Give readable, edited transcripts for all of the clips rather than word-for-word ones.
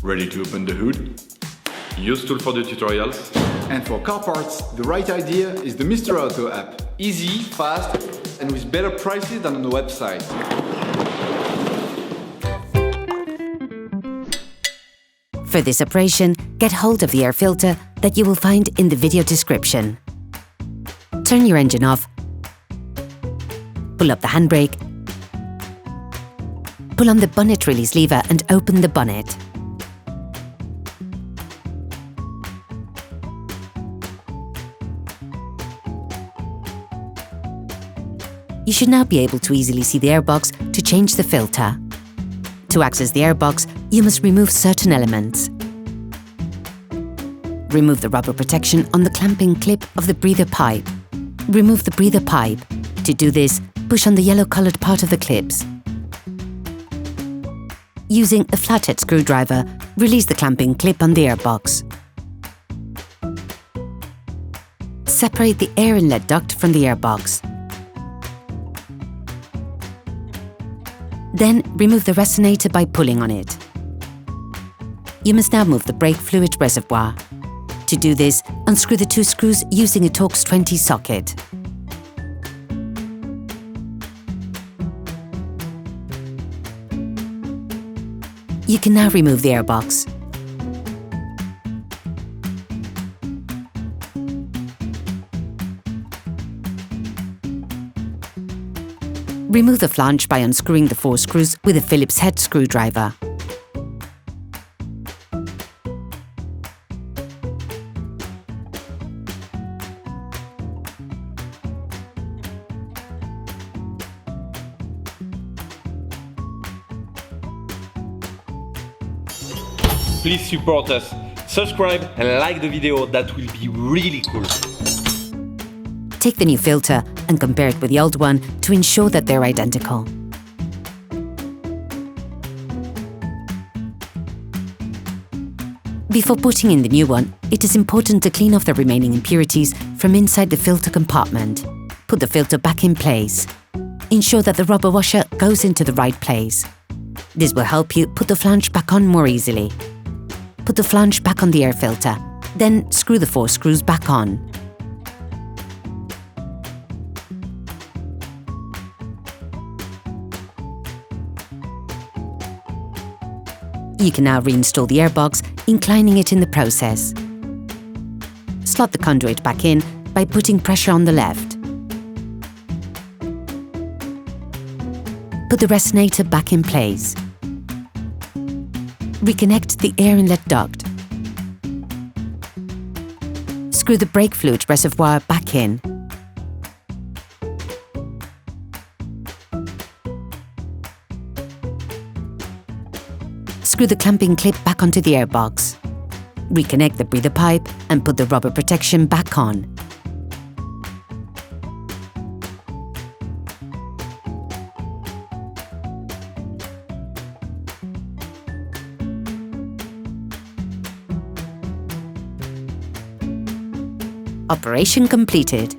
Ready to open the hood? UseTool for the tutorials. And for car parts, the right idea is the Mr. Auto app. Easy, fast, and with better prices than on the website. For this operation, get hold of the air filter that you will find in the video description. Turn your engine off, pull up the handbrake, pull on the bonnet release lever and open the bonnet. You should now be able to easily see the airbox to change the filter. To access the airbox, you must remove certain elements. Remove the rubber protection on the clamping clip of the breather pipe. Remove the breather pipe. To do this, push on the yellow-coloured part of the clips. Using a flathead screwdriver, release the clamping clip on the airbox. Separate the air inlet duct from the airbox. Then remove the resonator by pulling on it. You must now move the brake fluid reservoir. To do this, unscrew the two screws using a Torx T20 socket. You can now remove the airbox. Remove the flange by unscrewing the 4 screws with a Phillips head screwdriver. Please support us, subscribe and like the video, that will be really cool. Take the new filter and compare it with the old one to ensure that they're identical. Before putting in the new one, it is important to clean off the remaining impurities from inside the filter compartment. Put the filter back in place. Ensure that the rubber washer goes into the right place. This will help you put the flange back on more easily. Put the flange back on the air filter, then screw the 4 screws back on. You can now reinstall the airbox, inclining it in the process. Slot the conduit back in by putting pressure on the left. Put the resonator back in place. Reconnect the air inlet duct. Screw the brake fluid reservoir back in. Screw the clamping clip back onto the airbox. Reconnect the breather pipe and put the rubber protection back on. Operation completed.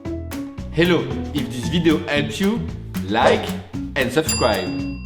Hello, if this video helps you, like and subscribe.